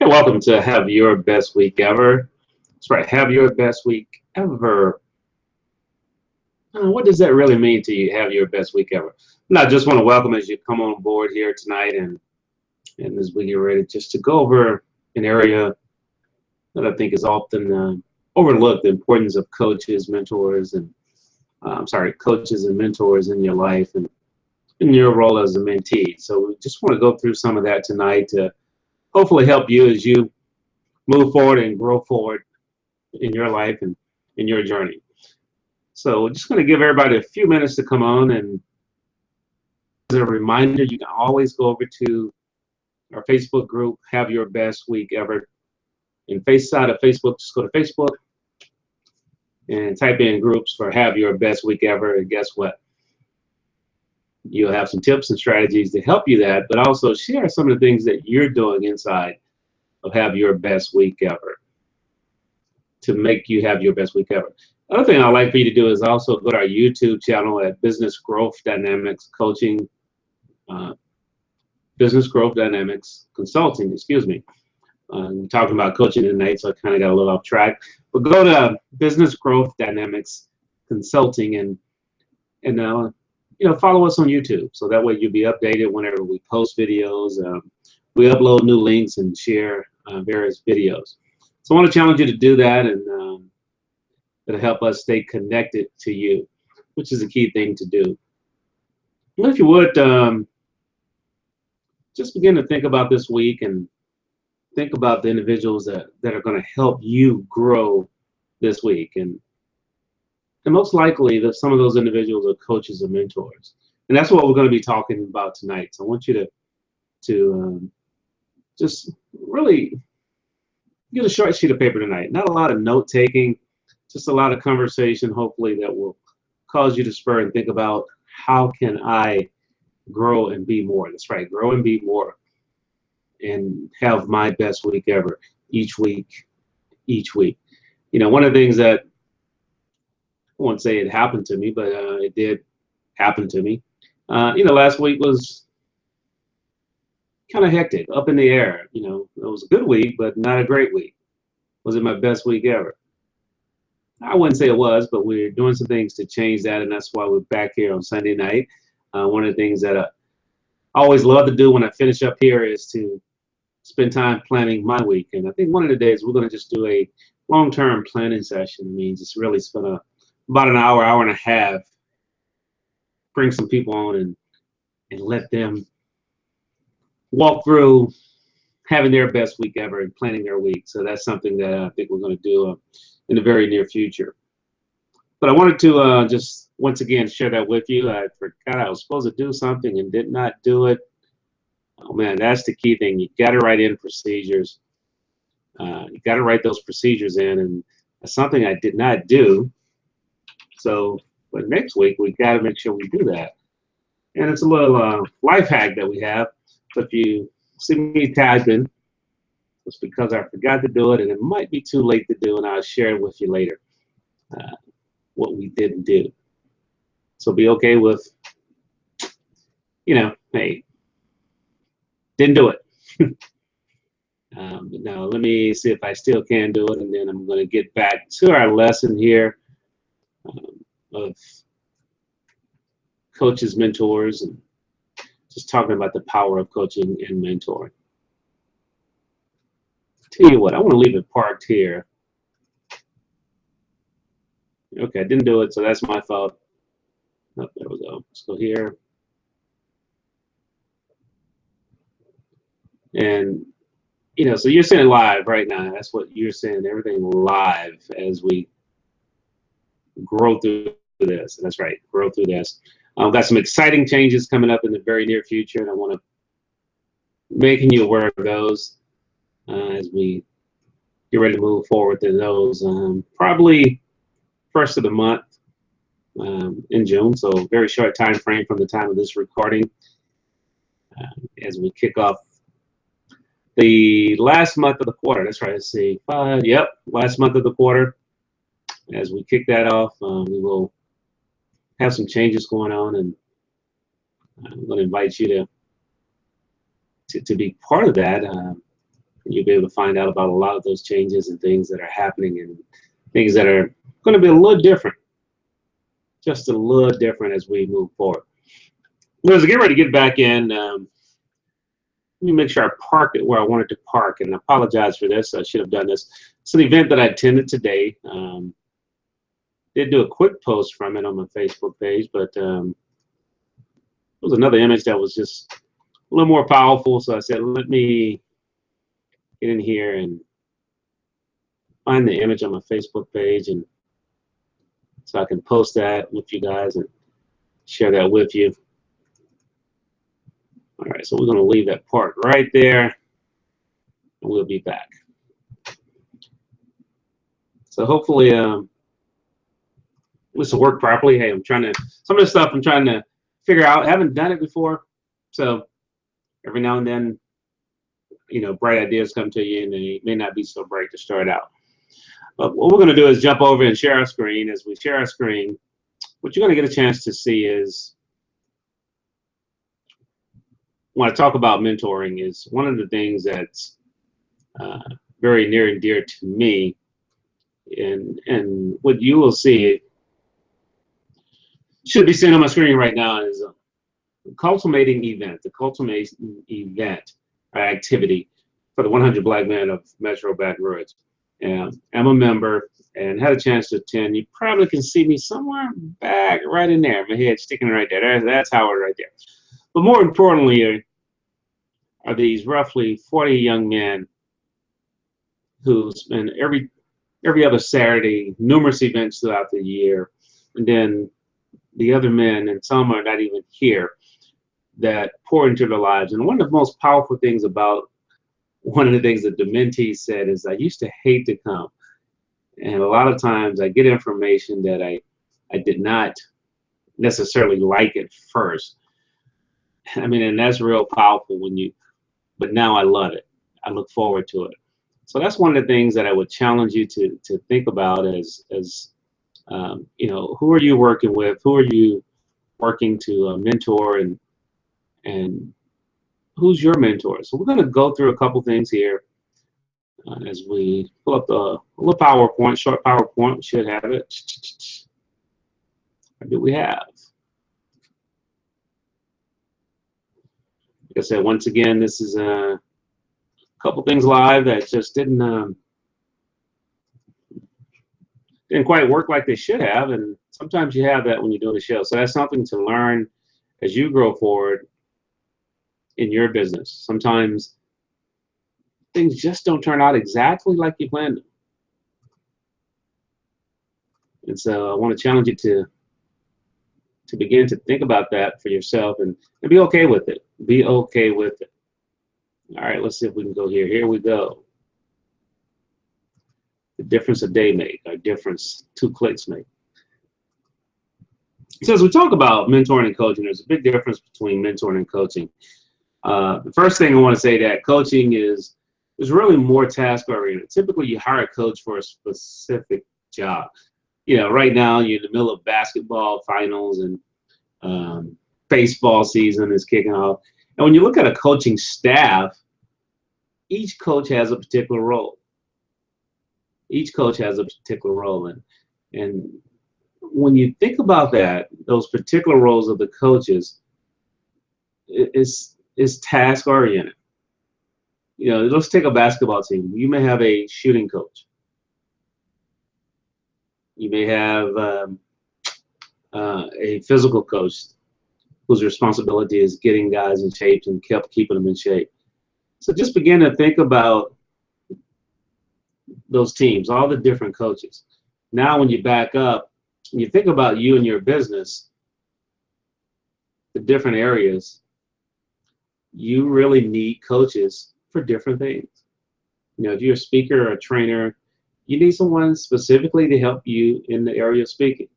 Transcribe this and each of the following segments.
Hey, welcome to Have Your Best Week Ever. That's right, have your best week ever. What does that really mean to you, have your best week ever? And I just want to welcome as you come on board here tonight and as we get ready just to go over an area that I think is often overlooked, the importance of coaches, mentors, and coaches and mentors in your life and in your role as a mentee. So we just want to go through some of that tonight to hopefully help you as you move forward and grow forward in your life and in your journey. So just going to give everybody a few minutes to come on. And as a reminder, you can always go over to our Facebook group, Have Your Best Week Ever. And side of Facebook, just go to Facebook and type in groups for Have Your Best Week Ever. And guess what? You'll have some tips and strategies to help you that, but also share some of the things that you're doing inside of Have Your Best Week Ever to make you have your best week ever. Another thing I'd like for you to do is also go to our YouTube channel at Business Growth Dynamics Coaching, Business Growth Dynamics Consulting, excuse me. We're talking about coaching tonight, so I kind of got a little off track. But go to Business Growth Dynamics Consulting and follow us on YouTube, so that way you'll be updated whenever we post videos. We upload new links and share various videos. So I want to challenge you to do that, and it'll help us stay connected to you, which is a key thing to do. Well, if you would, just begin to think about this week and think about the individuals that are going to help you grow this week. And most likely, that some of those individuals are coaches or mentors. And that's what we're going to be talking about tonight. So I want you to just really get a short sheet of paper tonight. Not a lot of note taking, just a lot of conversation, hopefully, that will cause you to spur and think about how can I grow and be more. That's right, grow and be more and have my best week ever each week. One of the things that I won't say it happened to me, but it did happen to me. Last week was kind of hectic, up in the air. It was a good week, but not a great week. Was it my best week ever? I wouldn't say it was, but we're doing some things to change that, and that's why we're back here on Sunday night. One of the things that I always love to do when I finish up here is to spend time planning my week. And I think one of the days we're going to just do a long-term planning session. I mean, just really spend about an hour and a half, bring some people on and let them walk through having their best week ever and planning their week. So that's something that I think we're going to do in the very near future. But I wanted to just once again share that with you. I forgot I was supposed to do something and did not do it. Oh man, that's the key thing. You got to write in procedures. You got to write those procedures in, and that's something I did not do. So, but next week we got to make sure we do that. And it's a little life hack that we have. So if you see me typing, it's because I forgot to do it, and it might be too late to do, and I'll share it with you later what we didn't do. So be okay with, hey, didn't do it. Now let me see if I still can do it, and then I'm going to get back to our lesson here of coaches, mentors, and just talking about the power of coaching and mentoring. Tell you what, I want to leave it parked here. Okay, I didn't do it, so that's my fault. Oh, there we go. Let's go here. And, so you're saying live right now. That's what you're saying, everything live as we grow through this. That's right, grow through this. I've got some exciting changes coming up in the very near future, and I want to making you aware of those as we get ready to move forward to those. Probably first of the month in June, so very short time frame from the time of this recording as we kick off the last month of the quarter. That's right. Let's see. Last month of the quarter. As we kick that off, we will have some changes going on, and I'm going to invite you to be part of that. and you'll be able to find out about a lot of those changes and things that are happening and things that are going to be a little different, just a little different as we move forward. Well, as I get ready to get back in, let me make sure I park it where I wanted to park, and I apologize for this. I should have done this. It's an event that I attended today. Did do a quick post from it on my Facebook page, but it was another image that was just a little more powerful. So I said, let me get in here and find the image on my Facebook page, and so I can post that with you guys and share that with you. All right, so we're going to leave that part right there, and we'll be back. So hopefully this will work properly. Hey, some of this stuff I'm trying to figure out. I haven't done it before, so every now and then, bright ideas come to you, and they may not be so bright to start out. But what we're going to do is jump over and share our screen. As we share our screen, what you're going to get a chance to see is, when I talk about mentoring, is one of the things that's very near and dear to me, and what you will see should be seen on my screen right now is a culminating event, the culmination event activity for the 100 Black Men of Metro Baton Rouge. And I'm a member and had a chance to attend. You probably can see me somewhere back right in there, my head sticking right there. That's Howard right there. But more importantly are these roughly 40 young men who spend every other Saturday, numerous events throughout the year, and then the other men, and some are not even here, that pour into their lives. And one of the most powerful things about one of the things that the Mentees said is, I used to hate to come. And a lot of times I get information that I did not necessarily like at first. I mean, and that's real powerful but now I love it. I look forward to it. So that's one of the things that I would challenge you to think about as who are you working with? Who are you working to mentor, and who's your mentor? So we're going to go through a couple things here as we pull up the little PowerPoint, short PowerPoint. We should have it. What do we have? Like I said, once again, this is a couple things live that just didn't quite work like they should have, and sometimes you have that when you're doing a show. So that's something to learn as you grow forward in your business. Sometimes things just don't turn out exactly like you planned them. And so I want to challenge you to begin to think about that for yourself and be okay with it. Be okay with it. All right, let's see if we can go here. Here we go. The difference a day make, or difference 2 clicks make. So as we talk about mentoring and coaching, there's a big difference between mentoring and coaching. The first thing I want to say that coaching is really more task oriented. Typically, you hire a coach for a specific job. Right now you're in the middle of basketball finals, and baseball season is kicking off. And when you look at a coaching staff, each coach has a particular role. Each coach has a particular role, and when you think about that, those particular roles of the coaches is task oriented. Let's take a basketball team. You may have a shooting coach. You may have a physical coach whose responsibility is getting guys in shape and keeping them in shape. So just begin to think about those teams, all the different coaches. Now, when you back up and you think about you and your business, the different areas, you really need coaches for different things. If you're a speaker or a trainer, you need someone specifically to help you in the area of speaking,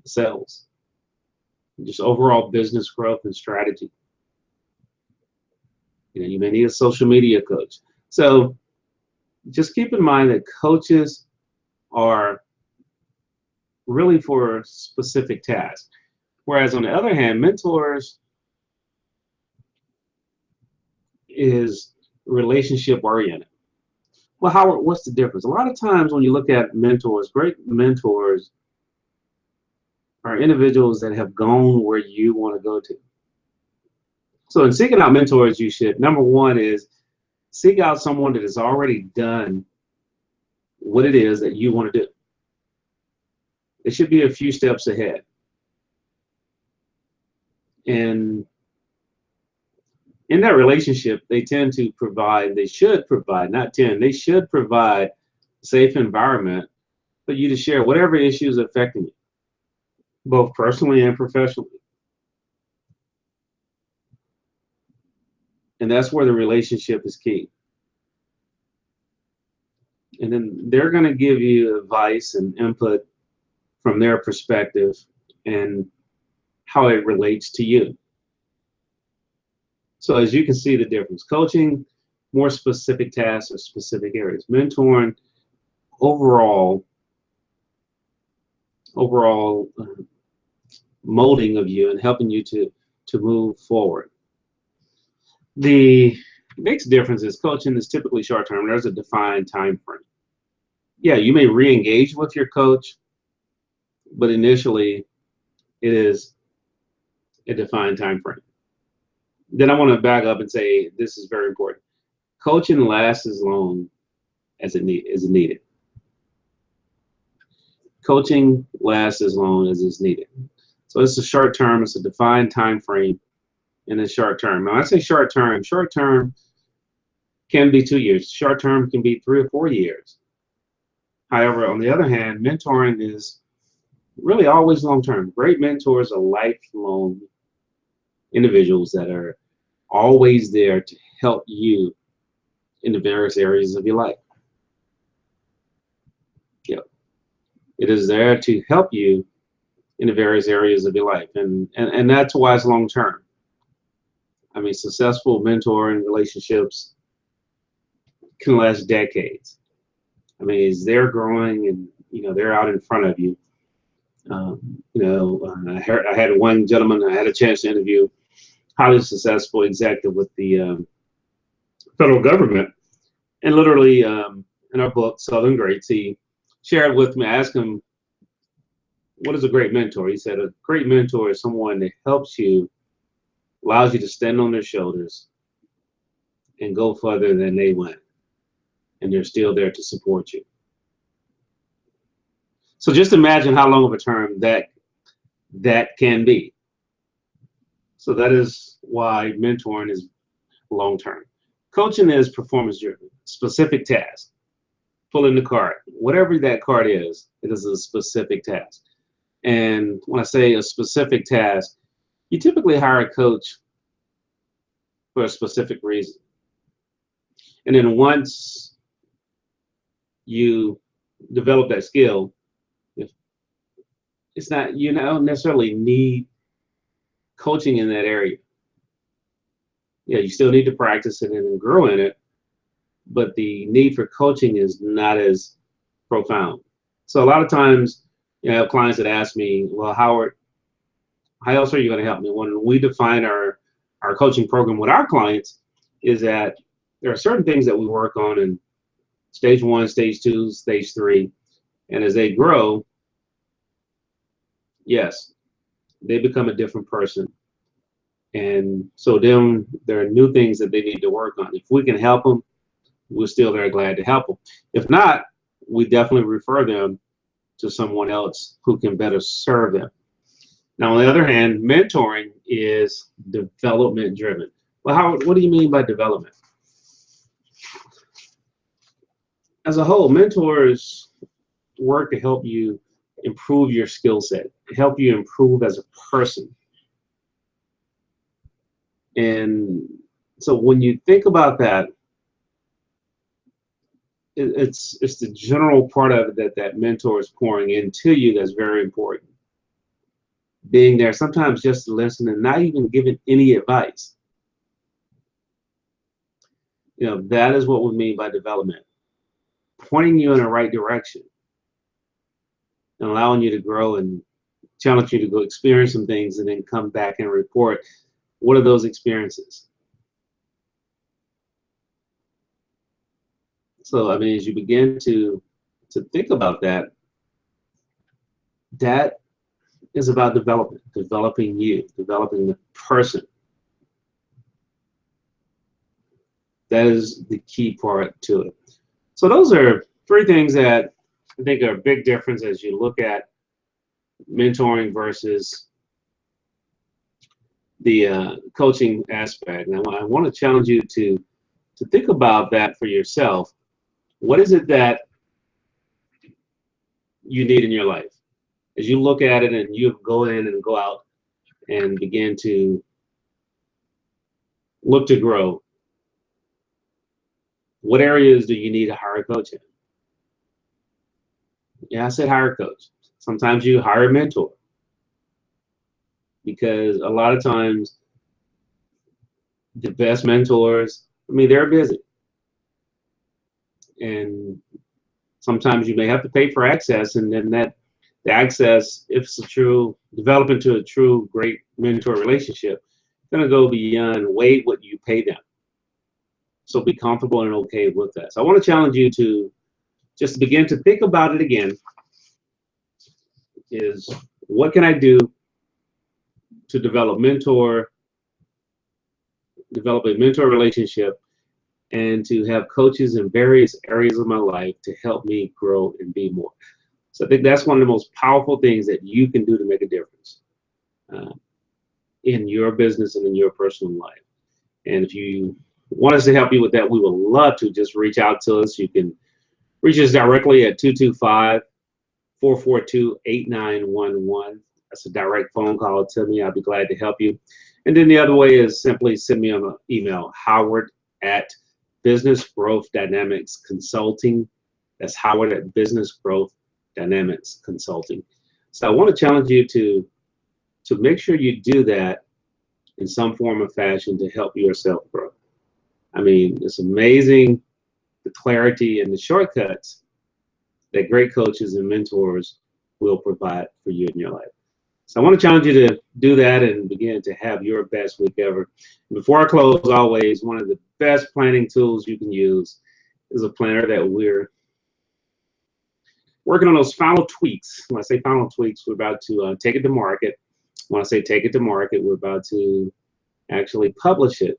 sales, just overall business growth and strategy. You may need a social media coach. So just keep in mind that coaches are really for specific tasks. Whereas on the other hand, mentors is relationship oriented. Well, Howard, what's the difference? A lot of times when you look at mentors, great mentors are individuals that have gone where you want to go to. So in seeking out mentors, you should, number one is seek out someone that has already done what it is that you want to do. It should be a few steps ahead. And in that relationship, they tend to provide, they should provide, not tend, they should provide a safe environment for you to share whatever issues are affecting you, both personally and professionally. And that's where the relationship is key. And then they're going to give you advice and input from their perspective and how it relates to you. So as you can see the difference, coaching, more specific tasks or specific areas. Mentoring, overall molding of you and helping you to move forward. The next difference is coaching is typically short term. There's a defined time frame. Yeah, you may re-engage with your coach, but initially it is a defined time frame. Then I want to back up and say this is very important. Coaching lasts as long as it needed. Coaching lasts as long as it's needed. So it's a short term, it's a defined time frame in the short term. Now I say short term can be 2 years. Short term can be 3 or 4 years. However, on the other hand, mentoring is really always long term. Great mentors are lifelong individuals that are always there to help you in the various areas of your life. Yep. It is there to help you in the various areas of your life. And that's why it's long term. I mean, successful mentoring relationships can last decades. I mean, as they're growing and, they're out in front of you. I had one gentleman I had a chance to interview, highly successful executive with the federal government. And literally in our book, Southern Greats, he shared with me, I asked him, what is a great mentor? He said, a great mentor is someone that helps you, allows you to stand on their shoulders and go further than they went. And they're still there to support you. So just imagine how long of a term that can be. So that is why mentoring is long term. Coaching is performance driven, specific task. Pulling the card, whatever that card is, it is a specific task. And when I say a specific task, you typically hire a coach for a specific reason. And then once you develop that skill, it's not, you don't necessarily need coaching in that area. Yeah, you still need to practice it and grow in it, but the need for coaching is not as profound. So a lot of times, I have clients that ask me, well, Howard, how else are you going to help me? When we define our coaching program with our clients, is that there are certain things that we work on in stage 1, stage 2, stage 3, and as they grow, yes, they become a different person. And so then there are new things that they need to work on. If we can help them, we're still very glad to help them. If not, we definitely refer them to someone else who can better serve them. Now, on the other hand, mentoring is development driven. Well, what do you mean by development? As a whole, mentors work to help you improve your skill set, help you improve as a person. And so when you think about that, it's the general part of it that mentor is pouring into you that's very important. Being there, sometimes just to listen and not even giving any advice. That is what we mean by development. Pointing you in the right direction and allowing you to grow and challenge you to go experience some things and then come back and report what are those experiences. So I mean, as you begin to think about that, that is about development, developing you, developing the person. That is the key part to it. So those are three things that I think are a big difference as you look at mentoring versus the coaching aspect. Now, I want to challenge you to think about that for yourself. What is it that you need in your life? As you look at it and you go in and go out and begin to look to grow, what areas do you need to hire a coach in? Yeah, I said hire a coach. Sometimes you hire a mentor because a lot of times the best mentors, I mean, they're busy. And sometimes you may have to pay for access, and then that the access, if it's a true develop into a true great mentor relationship, going to go beyond way what you pay them. So be comfortable and okay with that. So I want to challenge you to just begin to think about it again. Is what can I do to develop a mentor relationship, and to have coaches in various areas of my life to help me grow and be more. So I think that's one of the most powerful things that you can do to make a difference uh, in your business and in your personal life. And if you want us to help you with that, we would love to just reach out to us. You can reach us directly at 225-442-8911. That's a direct phone call to me. I'll be glad to help you. And then the other way is simply send me an email, Howard at Business Growth Dynamics Consulting. That's Howard at Business Growth Dynamics Consulting. So I want to challenge you to make sure you do that in some form or fashion to help yourself grow. I mean, it's amazing the clarity and the shortcuts that great coaches and mentors will provide for you in your life. So I want to challenge you to do that and begin to have your best week ever. And before I close, always, one of the best planning tools you can use is a planner that we're working on those final tweaks. When I say final tweaks, we're about to take it to market. When I say take it to market, we're about to actually publish it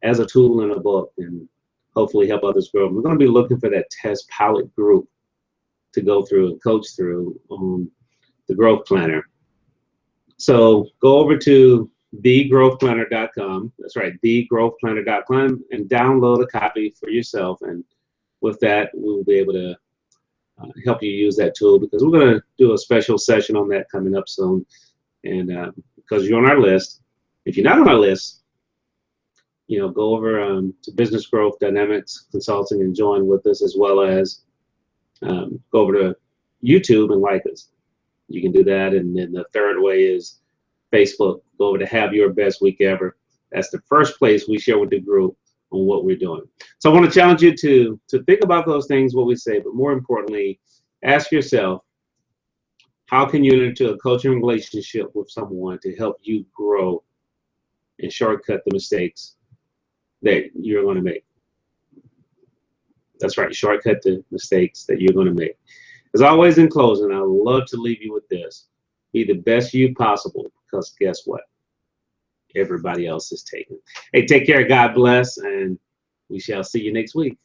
as a tool in a book and hopefully help others grow. We're going to be looking for that test pilot group to go through and coach through on the growth planner. So go over to thegrowthplanner.com. That's right, thegrowthplanner.com, and download a copy for yourself. And with that, we'll be able to help you use that tool, because we're going to do a special session on that coming up soon. And because you're on our list, if you're not on our list, go over to Business Growth Dynamics Consulting and join with us, as well as go over to YouTube and like us. You can do that. And then the third way is Facebook. Go over to Have Your Best Week Ever. That's the first place we share with the group on what we're doing. So I want to challenge you to think about those things, what we say, but more importantly, ask yourself, how can you enter into a coaching relationship with someone to help you grow and shortcut the mistakes that you're going to make? That's right, shortcut the mistakes that you're going to make. As always, in closing, I would love to leave you with this. Be the best you possible, because guess what? Everybody else is taken. Hey, take care. God bless, and we shall see you next week.